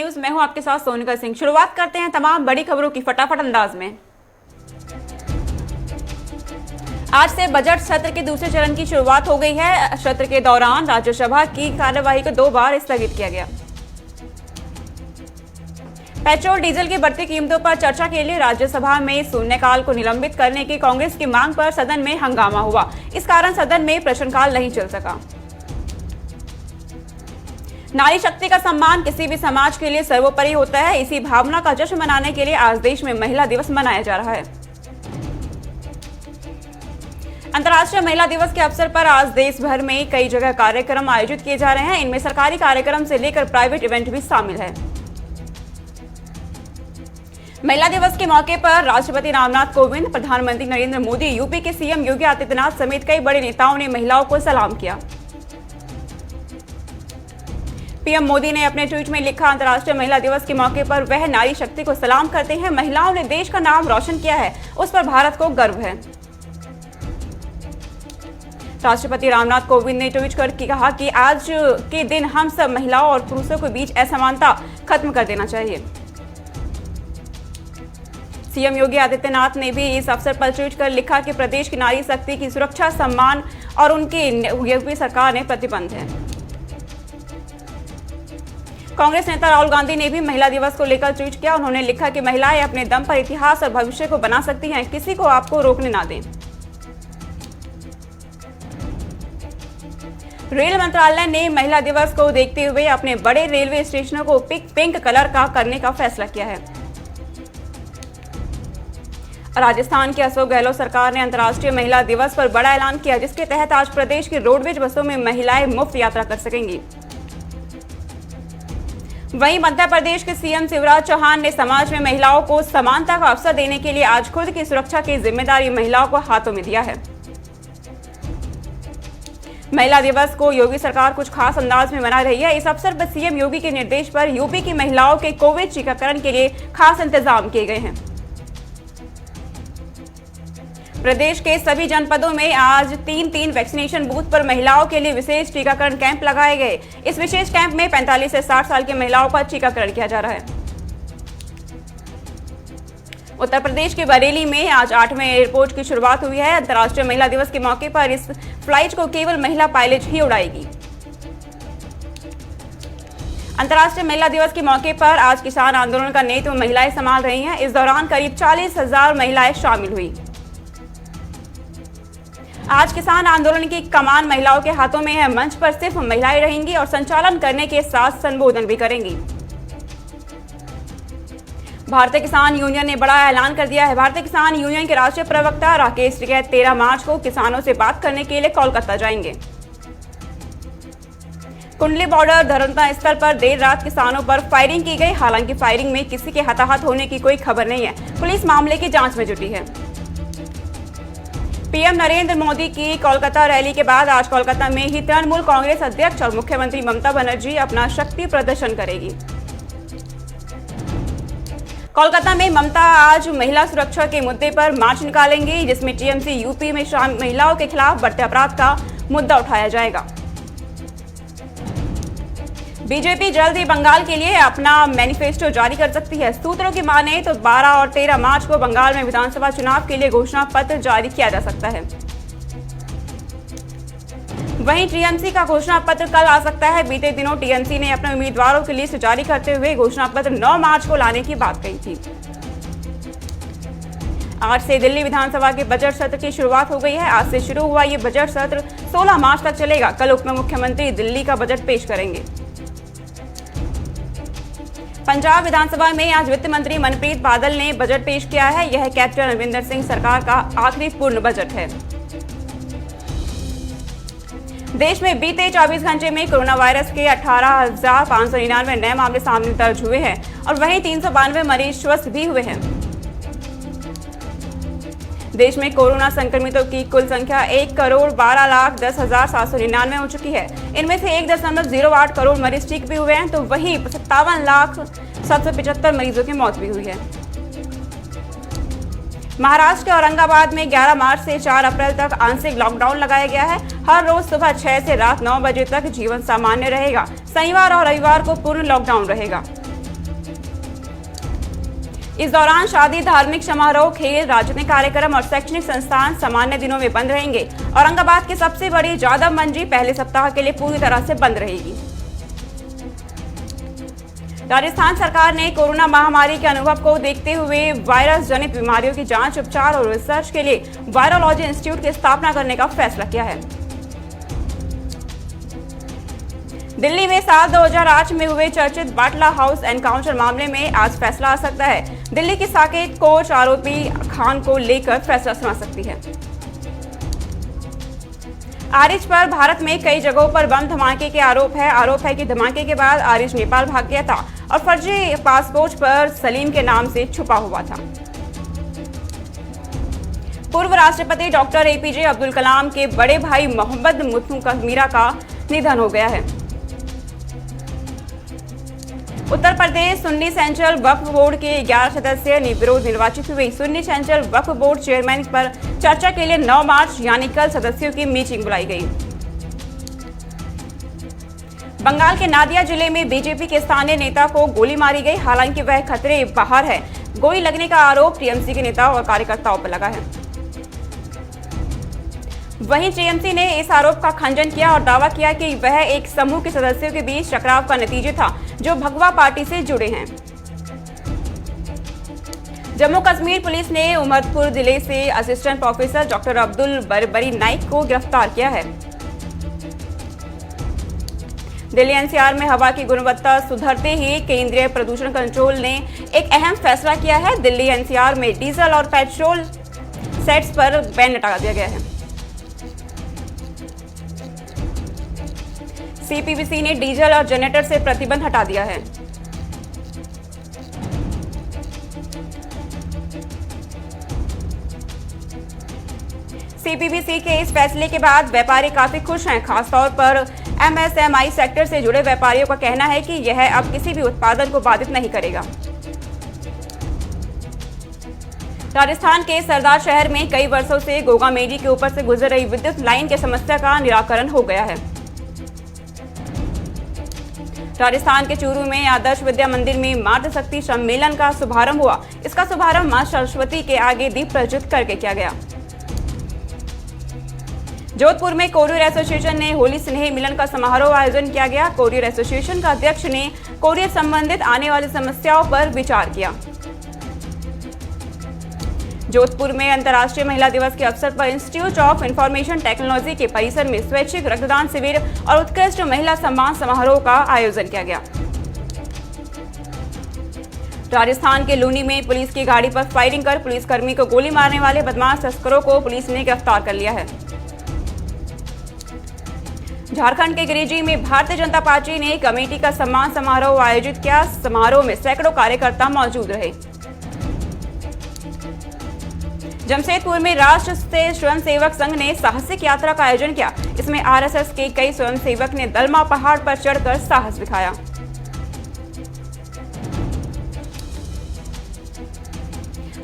News में हूं आपके साथ सोनिका सिंह। शुरुआत करते हैं तमाम बड़ी खबरों की फटाफट अंदाज में। आज से बजट सत्र के दूसरे चरण की शुरुआत हो गई है। सत्र के दौरान राज्यसभा की कार्यवाही को 2 बार स्थगित किया गया। पेट्रोल डीजल की बढ़ती कीमतों पर चर्चा के लिए राज्यसभा में शून्यकाल को निलंबित करने की कांग्रेस की मांग पर सदन में हंगामा हुआ। इस कारण सदन में प्रश्नकाल नहीं चल सका। नारी शक्ति का सम्मान किसी भी समाज के लिए सर्वोपरि होता है। इसी भावना का जश्न मनाने के लिए आज देश में महिला दिवस मनाया जा रहा है। अंतर्राष्ट्रीय महिला दिवस के अवसर पर आज देश भर में कई जगह कार्यक्रम आयोजित किए जा रहे हैं। इनमें सरकारी कार्यक्रम से लेकर प्राइवेट इवेंट भी शामिल है। महिला दिवस के मौके पर राष्ट्रपति रामनाथ कोविंद, प्रधानमंत्री नरेंद्र मोदी, यूपी के सीएम योगी आदित्यनाथ समेत कई बड़े नेताओं ने महिलाओं को सलाम किया। पीएम मोदी ने अपने ट्वीट में लिखा, अंतर्राष्ट्रीय महिला दिवस के मौके पर वह नारी शक्ति को सलाम करते हैं। महिलाओं ने देश का नाम रोशन किया है, उस पर भारत को गर्व है। राष्ट्रपति रामनाथ कोविंद ने ट्वीट कर कहा कि आज के दिन हम सब महिलाओं और पुरुषों के बीच असमानता खत्म कर देना चाहिए। सीएम योगी आदित्यनाथ ने भी इस अवसर पर ट्वीट कर लिखा कि प्रदेश की नारी शक्ति की सुरक्षा, सम्मान और उनकी यूपी सरकार ने प्रतिबद्ध है। कांग्रेस नेता राहुल गांधी ने भी महिला दिवस को लेकर ट्वीट किया। उन्होंने लिखा कि महिलाएं अपने दम पर इतिहास और भविष्य को बना सकती हैं, किसी को आपको रोकने ना दें। रेल मंत्रालय ने महिला दिवस को देखते हुए अपने बड़े रेलवे स्टेशनों को पिंक कलर का करने का फैसला किया है। राजस्थान की अशोक गहलोत सरकार ने अंतर्राष्ट्रीय महिला दिवस पर बड़ा ऐलान किया, जिसके तहत आज प्रदेश की रोडवेज बसों में महिलाएं मुफ्त यात्रा कर सकेंगी। वहीं मध्य प्रदेश के सीएम शिवराज चौहान ने समाज में महिलाओं को समानता का अवसर देने के लिए आज खुद की सुरक्षा की जिम्मेदारी महिलाओं को हाथों में दिया है। महिला दिवस को योगी सरकार कुछ खास अंदाज में मना रही है। इस अवसर पर सीएम योगी के निर्देश पर यूपी की महिलाओं के कोविड टीकाकरण के लिए खास इंतजाम किए गए हैं। प्रदेश के सभी जनपदों में आज 3 वैक्सीनेशन बूथ पर महिलाओं के लिए विशेष टीकाकरण कैंप लगाए गए। इस विशेष कैंप में 45 से 60 साल की महिलाओं का टीकाकरण किया जा रहा है। उत्तर प्रदेश के बरेली में आज 8वें एयरपोर्ट की शुरुआत हुई है। अंतर्राष्ट्रीय महिला दिवस के मौके पर इस फ्लाइट को केवल महिला पायलट ही उड़ाएगी। अंतर्राष्ट्रीय महिला दिवस के मौके पर आज किसान आंदोलन का नेतृत्व महिलाएं संभाल रही हैं। इस दौरान करीब 40,000 महिलाएं शामिल हुई। आज किसान आंदोलन की कमान महिलाओं के हाथों में है। मंच पर सिर्फ महिलाएं रहेंगी और संचालन करने के साथ संबोधन भी करेंगी। भारतीय किसान यूनियन ने बड़ा ऐलान कर दिया है। भारतीय किसान यूनियन के राष्ट्रीय प्रवक्ता राकेश टिकैत 13 मार्च को किसानों से बात करने के लिए कोलकाता जाएंगे। कुंडली बॉर्डर धर्मता स्थल पर देर रात किसानों पर फायरिंग की गई। हालांकि फायरिंग में किसी के हताहत होने की कोई खबर नहीं है। पुलिस मामले की जांच में जुटी है। पीएम नरेंद्र मोदी की कोलकाता रैली के बाद आज कोलकाता में ही तृणमूल कांग्रेस अध्यक्ष और मुख्यमंत्री ममता बनर्जी अपना शक्ति प्रदर्शन करेगी। कोलकाता में ममता आज महिला सुरक्षा के मुद्दे पर मार्च निकालेंगी, जिसमें टीएमसी यूपी में महिलाओं के खिलाफ बढ़ते अपराध का मुद्दा उठाया जाएगा। बीजेपी जल्द ही बंगाल के लिए अपना मैनिफेस्टो जारी कर सकती है। सूत्रों की माने तो 12 और 13 मार्च को बंगाल में विधानसभा चुनाव के लिए घोषणा पत्र जारी किया जा सकता है। वहीं टीएमसी का घोषणा पत्र कल आ सकता है। बीते दिनों टीएमसी ने अपने उम्मीदवारों की लिस्ट जारी करते हुए घोषणा पत्र 9 मार्च को लाने की बात कही थी। आज से दिल्ली विधानसभा के बजट सत्र की शुरुआत हो गई है। आज से शुरू हुआ ये बजट सत्र 16 मार्च तक चलेगा। कल उप मुख्यमंत्री दिल्ली का बजट पेश करेंगे। पंजाब विधानसभा में आज वित्त मंत्री मनप्रीत बादल ने बजट पेश किया है। यह कैप्टन अमरिंदर सिंह सरकार का आखिरी पूर्ण बजट है। देश में बीते 24 घंटे में कोरोना वायरस के 18,599 नए मामले सामने दर्ज हुए हैं और वहीं 392 मरीज स्वस्थ भी हुए हैं। देश में कोरोना संक्रमितों की कुल संख्या 1,12,10,799 हो चुकी है। इनमें से 1.08 करोड़ मरीज ठीक भी हुए हैं, तो वहीं 57,775 मरीजों की मौत भी हुई है। महाराष्ट्र के औरंगाबाद में 11 मार्च से 4 अप्रैल तक आंशिक लॉकडाउन लगाया गया है। हर रोज सुबह 6 से रात 9 बजे तक जीवन सामान्य रहेगा। शनिवार और रविवार को पूर्ण लॉकडाउन रहेगा। इस दौरान शादी, धार्मिक समारोह, खेल, राजनीतिक कार्यक्रम और शैक्षणिक संस्थान सामान्य दिनों में बंद रहेंगे। औरंगाबाद की सबसे बड़ी जादव मंडी पहले सप्ताह के लिए पूरी तरह से बंद रहेगी। राजस्थान सरकार ने कोरोना महामारी के अनुभव को देखते हुए वायरस जनित बीमारियों की जांच, उपचार और रिसर्च के लिए वायरोलॉजी इंस्टीट्यूट की स्थापना करने का फैसला किया है। दिल्ली में साल 2008 में हुए चर्चित बाटला हाउस एनकाउंटर मामले में आज फैसला आ सकता है। दिल्ली की साकेत कोर्ट आरोपी खान को लेकर फैसला सुना सकती है। आरिज पर भारत में कई जगहों पर बम धमाके के आरोप है कि धमाके के बाद आरिज नेपाल भाग गया था और फर्जी पासपोर्ट पर सलीम के नाम से छुपा हुआ था। पूर्व राष्ट्रपति डॉक्टर एपीजे अब्दुल कलाम के बड़े भाई मोहम्मद मुथु मीरा का निधन हो गया है। उत्तर प्रदेश सुन्नी सेंट्रल वक्फ बोर्ड के 11 सदस्य निर्विरोध निर्वाचित हुए। सुन्नी सेंट्रल वक्फ बोर्ड चेयरमैन पर चर्चा के लिए 9 मार्च यानी कल सदस्यों की मीटिंग बुलाई गई। बंगाल के नादिया जिले में बीजेपी के स्थानीय नेता को गोली मारी गई, हालांकि वह खतरे बाहर है। गोली लगने का आरोप टीएमसी के नेता और कार्यकर्ताओं पर लगा है। वहीं टीएमसी ने इस आरोप का खंडन किया और दावा किया कि वह एक समूह के सदस्यों के बीच टकराव का नतीजा था जो भगवा पार्टी से जुड़े हैं। जम्मू कश्मीर पुलिस ने उमरपुर जिले से असिस्टेंट प्रोफेसर डॉक्टर अब्दुल बरबरी नाइक को गिरफ्तार किया है। दिल्ली एनसीआर में हवा की गुणवत्ता सुधरते ही केंद्रीय प्रदूषण कंट्रोल ने एक अहम फैसला किया है। दिल्ली एनसीआर में डीजल और पेट्रोल सेट्स पर बैन लगा दिया गया है। सीपीबीसी ने डीजल और जनरेटर से प्रतिबंध हटा दिया है। सीपीबीसी के इस फैसले के बाद व्यापारी काफी खुश हैं। खासतौर पर एमएसएमई सेक्टर से जुड़े व्यापारियों का कहना है कि यह अब किसी भी उत्पादन को बाधित नहीं करेगा। राजस्थान के सरदार शहर में कई वर्षों से गोगा मेडी के ऊपर से गुजर रही विद्युत लाइन की समस्या का निराकरण हो गया है। राजस्थान के चूरू में आदर्श विद्या मंदिर में मातृशक्ति सम्मेलन का शुभारंभ हुआ। इसका शुभारंभ मां सरस्वती के आगे दीप प्रज्वलित करके किया गया। जोधपुर में कोरियर एसोसिएशन ने होली स्नेह मिलन का समारोह आयोजन किया गया। कोरियर एसोसिएशन का अध्यक्ष ने कोरियर संबंधित आने वाली समस्याओं पर विचार किया। जोधपुर में अंतर्राष्ट्रीय महिला दिवस के अवसर पर इंस्टीट्यूट ऑफ इंफॉर्मेशन टेक्नोलॉजी के परिसर में स्वैच्छिक रक्तदान शिविर और उत्कृष्ट महिला सम्मान समारोह का आयोजन किया गया। राजस्थान के लूनी में पुलिस की गाड़ी पर फायरिंग कर पुलिसकर्मी को गोली मारने वाले बदमाश तस्करों को पुलिस ने गिरफ्तार कर लिया है। झारखंड के गिरिडीह में भारतीय जनता पार्टी ने कमेटी का सम्मान समारोह आयोजित किया। समारोह में सैकड़ों कार्यकर्ता मौजूद रहे। जमशेदपुर में राष्ट्र स्वयंसेवक संघ ने साहसिक यात्रा का आयोजन किया। इसमें आरएसएस के कई स्वयंसेवक ने दलमा पहाड़ पर चढ़कर साहस दिखाया।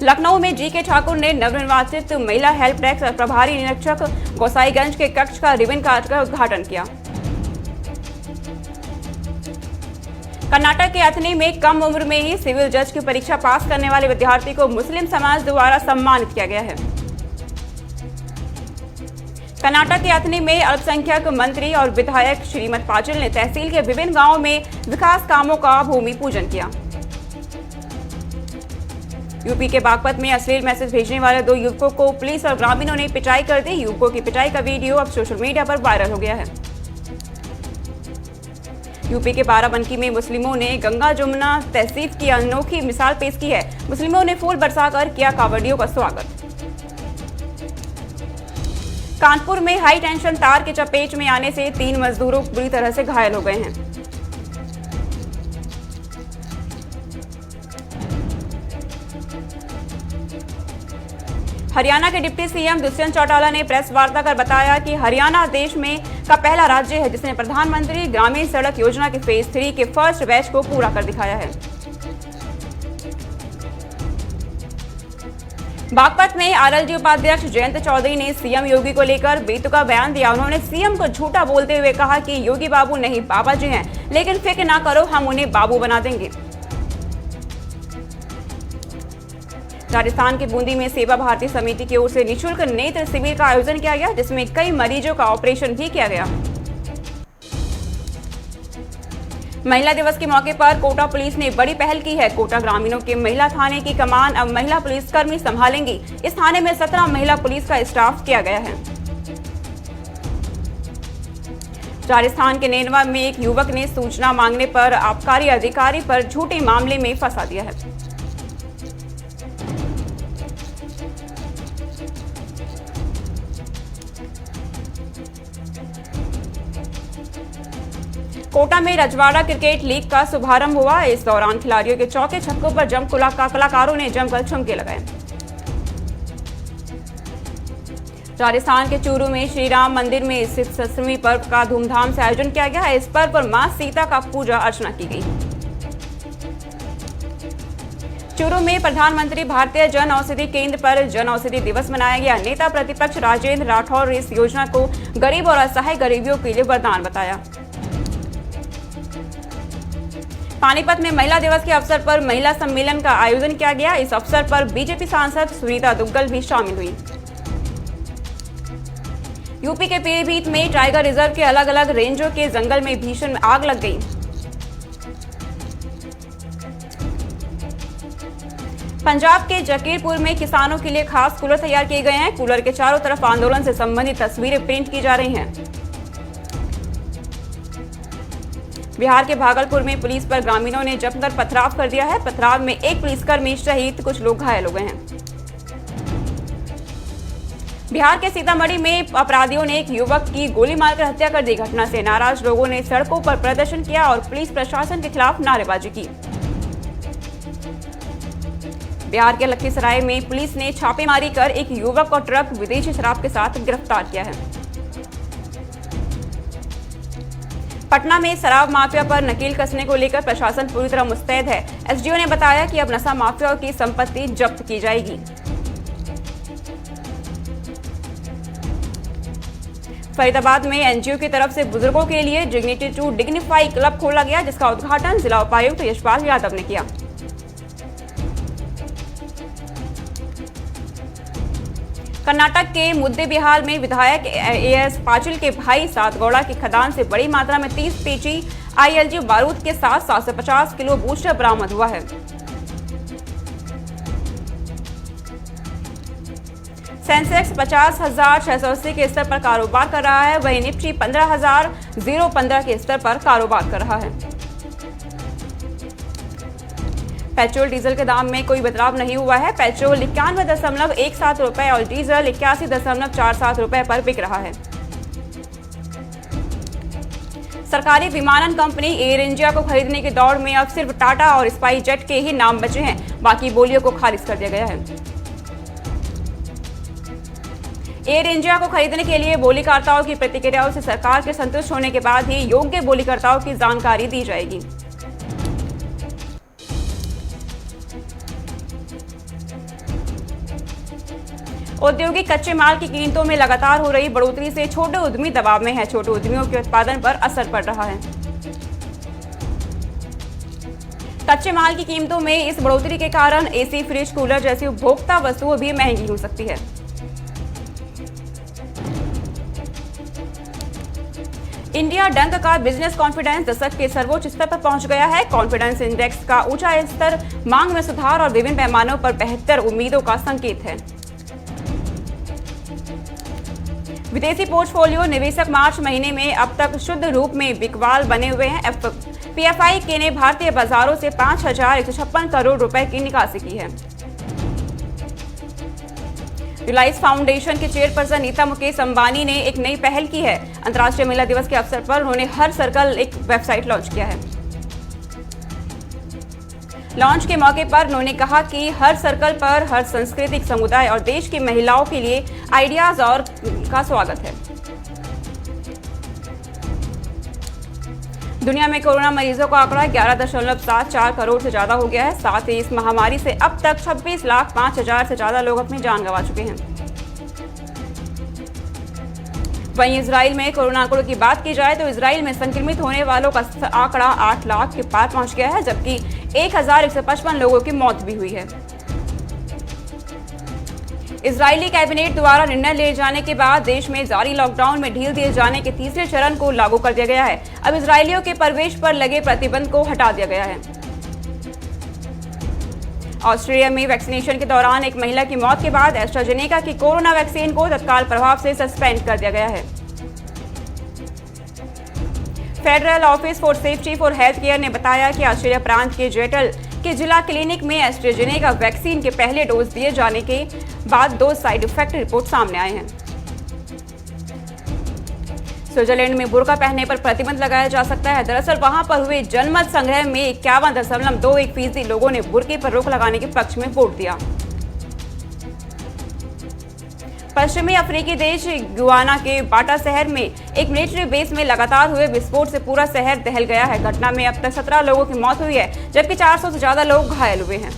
लखनऊ में जीके ठाकुर ने नवनिर्वाचित महिला हेल्प डेस्क प्रभारी निरीक्षक गोसाईगंज के कक्ष का रिबन काटकर उद्घाटन किया। कर्नाटक के अथनी में कम उम्र में ही सिविल जज की परीक्षा पास करने वाले विद्यार्थी को मुस्लिम समाज द्वारा सम्मानित किया गया है। कर्नाटक के अथनी में अल्पसंख्यक मंत्री और विधायक श्रीमती पाटिल ने तहसील के विभिन्न गांवों में विकास कामों का भूमि पूजन किया। यूपी के बागपत में अश्लील मैसेज भेजने वाले 2 युवकों को पुलिस और ग्रामीणों ने पिटाई कर दी। युवकों की पिटाई का वीडियो अब सोशल मीडिया पर वायरल हो गया है। यूपी के बाराबंकी में मुस्लिमों ने गंगा जमुना तहसीब की अनोखी मिसाल पेश की है। मुस्लिमों ने फूल बरसाकर किया कांवड़ियों का स्वागत। कानपुर में हाई टेंशन तार के चपेट में आने से 3 मजदूरों बुरी तरह से घायल हो गए हैं। हरियाणा के डिप्टी सीएम दुष्यंत चौटाला ने प्रेस वार्ता कर बताया कि हरियाणा देश में का पहला राज्य है जिसने प्रधानमंत्री ग्रामीण सड़क योजना के फेज 3 के फर्स्ट बैच को पूरा कर दिखाया है। बागपत में आरएलडी उपाध्यक्ष जयंत चौधरी ने सीएम योगी को लेकर बेतुका बयान दिया। उन्होंने सीएम को झूठा बोलते हुए कहा कि योगी बाबू नहीं बाबा जी हैं, लेकिन फिक्र ना करो, हम उन्हें बाबू बना देंगे। राजस्थान के बूंदी में सेवा भारती समिति की ओर से निःशुल्क नेत्र शिविर का आयोजन किया गया, जिसमें कई मरीजों का ऑपरेशन भी किया गया। महिला दिवस के मौके पर कोटा पुलिस ने बड़ी पहल की है। कोटा ग्रामीणों के महिला थाने की कमान अब महिला पुलिसकर्मी संभालेंगी। इस थाने में 17 महिला पुलिस का स्टाफ किया गया है। राजस्थान के नेनवा में एक युवक ने सूचना मांगने पर आबकारी अधिकारी पर झूठे मामले में फंसा दिया है। कोटा में रजवाड़ा क्रिकेट लीग का शुभारंभ हुआ। इस दौरान खिलाड़ियों के चौके छक्कों पर कलाकारों ने जमकर ठुमके लगाए। राजस्थान के चूरू में श्री राम मंदिर में स्थित दशमी पर्व का धूमधाम से आयोजन किया गया। इस पर्व पर मां सीता का पूजा अर्चना की गई। चूरू में प्रधानमंत्री भारतीय जन औषधि केंद्र पर जन औषधि दिवस मनाया गया। नेता प्रतिपक्ष राजेंद्र राठौर ने इस योजना को गरीब और असहाय गरीबियों के लिए वरदान बताया। पानीपत में महिला दिवस के अवसर पर महिला सम्मेलन का आयोजन किया गया। इस अवसर पर बीजेपी सांसद सुनीता दुग्गल भी शामिल हुई। यूपी के पीलीभीत में टाइगर रिजर्व के अलग अलग रेंजों के जंगल में भीषण आग लग गई। पंजाब के जकीरपुर में किसानों के लिए खास कूलर तैयार किए गए हैं। कूलर के चारों तरफ आंदोलन से संबंधित तस्वीरें प्रिंट की जा रही हैं। बिहार के भागलपुर में पुलिस पर ग्रामीणों ने जमकर पथराव कर दिया है। पथराव में एक पुलिसकर्मी सहित कुछ लोग घायल हो गए हैं। बिहार के सीतामढ़ी में अपराधियों ने एक युवक की गोली मारकर हत्या कर दी। घटना से नाराज लोगों ने सड़कों पर प्रदर्शन किया और पुलिस प्रशासन के खिलाफ नारेबाजी की। बिहार के लखीसराय में पुलिस ने छापेमारी कर एक युवक और ट्रक विदेशी शराब के साथ गिरफ्तार किया है। पटना में शराब माफिया पर नकेल कसने को लेकर प्रशासन पूरी तरह मुस्तैद है। एसडीओ ने बताया कि अब नशा माफियाओं की संपत्ति जब्त की जाएगी। फरीदाबाद में एनजीओ की तरफ से बुजुर्गों के लिए डिग्निटी टू डिग्निफाई क्लब खोला गया, जिसका उद्घाटन जिला उपायुक्त यशपाल यादव ने किया। कर्नाटक के मुद्देबिहार में विधायक एएस पाटिल के भाई सातगौड़ा की खदान से बड़ी मात्रा में 30 पेची आईएलजी बारूद के साथ 750 किलो बूस्टर बरामद हुआ है। सेंसेक्स 50,680 के स्तर पर कारोबार कर रहा है, वहीं निफ्टी 15,015 के स्तर पर कारोबार कर रहा है। पेट्रोल डीजल के दाम में कोई बदलाव नहीं हुआ है। पेट्रोल 91.17 रुपए और डीजल 81.47 रुपए पर बिक रहा है। सरकारी विमानन कंपनी एयर इंडिया को खरीदने की दौड़ में अब सिर्फ टाटा और स्पाइस जेट के ही नाम बचे हैं। बाकी बोलियों को खारिज कर दिया गया है। एयर इंडिया को खरीदने के लिए बोलीकर्ताओं की प्रतिक्रियाओं से सरकार के संतुष्ट होने के बाद ही योग्य बोलीकर्ताओं की जानकारी दी जाएगी। औद्योगिक कच्चे माल की कीमतों में लगातार हो रही बढ़ोतरी से छोटे उद्यमी दबाव में है। छोटे उद्यमियों के उत्पादन पर असर पड़ रहा है। कच्चे माल की कीमतों में इस बढ़ोतरी के कारण एसी, फ्रिज, कूलर जैसी उपभोक्ता वस्तुएं भी महंगी हो सकती है। इंडिया डंक का बिजनेस कॉन्फिडेंस दशक के सर्वोच्च स्तर पर पहुंच गया है। कॉन्फिडेंस इंडेक्स का ऊंचा स्तर मांग में सुधार और विभिन्न पैमानों पर बेहतर उम्मीदों का संकेत है। विदेशी पोर्टफोलियो निवेशक मार्च महीने में अब तक शुद्ध रूप में बिकवाल बने हुए हैं। पीएफआई के ने भारतीय बाजारों से 5,156 करोड़ रुपए की निकासी की है। रिलायंस फाउंडेशन के चेयरपर्सन नीता मुकेश अंबानी ने एक नई पहल की है। अंतर्राष्ट्रीय महिला दिवस के अवसर पर उन्होंने हर सर्कल एक वेबसाइट लॉन्च किया है। लॉन्च के मौके पर उन्होंने कहा कि हर सर्कल पर हर सांस्कृतिक समुदाय और देश की महिलाओं के लिए आइडियाज और का स्वागत है। दुनिया में कोरोना मरीजों का आंकड़ा 11.74 करोड़ से ज्यादा हो गया है। साथ ही इस महामारी से अब तक 26,05,000 से ज्यादा लोग अपनी जान गंवा चुके हैं। वहीं इजराइल में कोरोना आंकड़ों की बात की जाए तो इजराइल में संक्रमित होने वालों का आंकड़ा 8 लाख के पार पहुंच गया है, जबकि 1,155 लोगों की मौत भी हुई है। इजरायली कैबिनेट द्वारा निर्णय लिए जाने के बाद देश में जारी लॉकडाउन में ढील दिए जाने के तीसरे चरण को लागू कर दिया गया है। अब इजरायलियों के प्रवेश पर लगे प्रतिबंध को हटा दिया गया है। ऑस्ट्रेलिया में वैक्सीनेशन के दौरान एक महिला की मौत के बाद एस्ट्राजेनेका की कोरोना वैक्सीन को तत्काल प्रभाव से सस्पेंड कर दिया गया है। Federal office for safety for health care ने बताया कि ऑस्ट्रेलिया प्रांत के जेटल के जिला क्लिनिक में एस्ट्राजेनेका वैक्सीन के पहले डोज दिए जाने के बाद 2 साइड इफेक्ट रिपोर्ट सामने आए हैं। स्विट्जरलैंड में बुर्का पहनने पर प्रतिबंध लगाया जा सकता है। दरअसल वहां पर हुए जनमत संग्रह में 51.21% लोगों ने बुर्के पर रोक लगाने के पक्ष में वोट दिया। पश्चिमी अफ्रीकी देश गुयाना के बाटा शहर में एक मिलिट्री बेस में लगातार हुए विस्फोट से पूरा शहर दहल गया है। घटना में अब तक 17 लोगों की मौत हुई है, जबकि 400 से ज्यादा लोग घायल हुए हैं।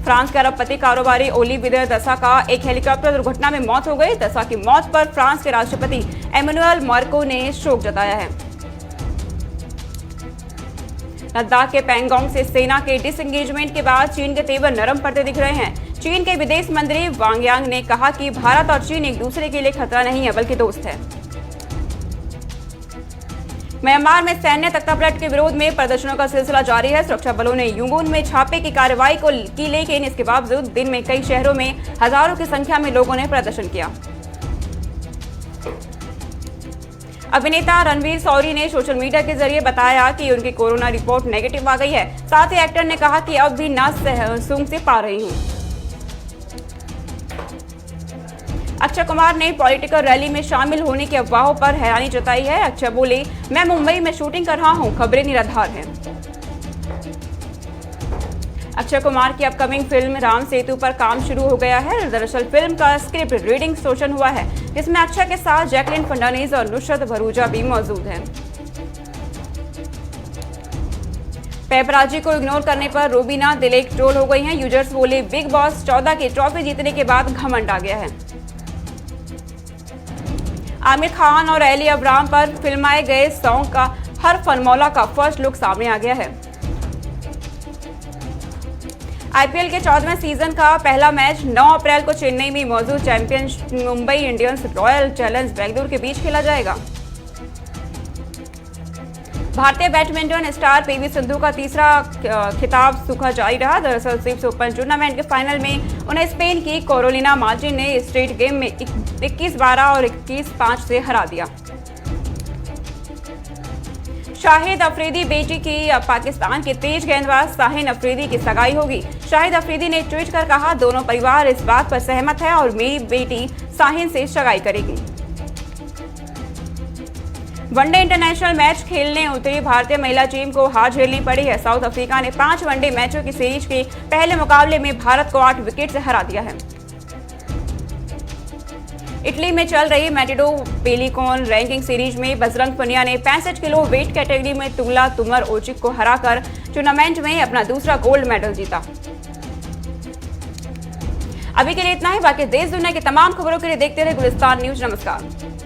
फ्रांस के अरबपति कारोबारी ओलिवियर दसा का एक हेलीकॉप्टर दुर्घटना में मौत हो गई। दसा की मौत पर फ्रांस के राष्ट्रपति एमेनुअल मैक्रों ने शोक जताया है। लद्दाख के पैंगोंग से सेना के डिसएंगेजमेंट के बाद चीन के तेवर नरम पड़ते दिख रहे हैं। चीन के विदेश मंत्री वांग यांग ने कहा कि भारत और चीन एक दूसरे के लिए खतरा नहीं है बल्कि दोस्त है। म्यांमार में सैन्य तख्तापलट के विरोध में प्रदर्शनों का सिलसिला जारी है। सुरक्षा बलों ने युंगून में छापे की कार्रवाई की, लेकिन इसके बावजूद दिन में कई शहरों में हजारों की संख्या में लोगों ने प्रदर्शन किया। अभिनेता रणवीर शौरी ने सोशल मीडिया के जरिए बताया कि उनकी कोरोना रिपोर्ट नेगेटिव आ गई है। साथ ही एक्टर ने कहा कि अब भी न सूंघ से पा रही हूं। अक्षय कुमार ने पॉलिटिकल रैली में शामिल होने की अफवाहों पर हैरानी जताई है। अक्षय बोले, मैं मुंबई में शूटिंग कर रहा हूं, खबरें निराधार हैं। अक्षय कुमार की अपकमिंग फिल्म राम सेतु पर काम शुरू हो गया है। दरअसल फिल्म का स्क्रिप्ट रीडिंग सेशन हुआ है, जिसमें अक्षय के साथ जैकलिन फर्नांडीज और नुसरत भरूचा भी मौजूद हैं। पेपराजी को इग्नोर करने पर रूबीना दिलेक ट्रोल हो गई हैं। यूजर्स बोले, बिग बॉस 14 की ट्रॉफी जीतने के बाद घमंड आ गया है। आमिर खान और एली अब्राहम पर फिल्माए गए सॉन्ग का हर फनमौला का फर्स्ट लुक सामने आ गया है। आईपीएल के 14वें सीजन का पहला मैच 9 अप्रैल को चेन्नई में मौजूद champion Mumbai Indians royal challenge Bengaluru के बीच खेला जाएगा। भारतीय बैडमिंटन स्टार पीवी सिंधु का तीसरा खिताब सूखा जारी रहा। दरअसल स्विस ओपन टूर्नामेंट के फाइनल में उन्हें स्पेन की कैरोलिना मार्टिन ने स्ट्रेट गेम में 21-12 और 21-5 से हरा दिया। शाहिद अफरीदी बेटी की पाकिस्तान के तेज गेंदबाज शाहीन अफरीदी की सगाई होगी। शाहिद अफरीदी ने ट्वीट कर कहा, दोनों परिवार इस बात पर सहमत है और मेरी बेटी शाहीन से सगाई करेगी। वनडे इंटरनेशनल मैच खेलने उतरी भारतीय महिला टीम को हार झेलनी पड़ी है। साउथ अफ्रीका ने 5 वनडे मैचों की सीरीज के पहले मुकाबले में भारत को 8 विकेट से हरा दिया है। इटली में चल रही मैटिडो पेलिकॉन रैंकिंग सीरीज में बजरंग पुनिया ने 65 किलो वेट कैटेगरी में तुगला तुमर ओचिक को हराकर टूर्नामेंट में अपना दूसरा गोल्ड मेडल जीता। अभी के लिए इतना ही। बाकी देश दुनिया की तमाम खबरों के लिए देखते रहे गुलिस्तान न्यूज। नमस्कार।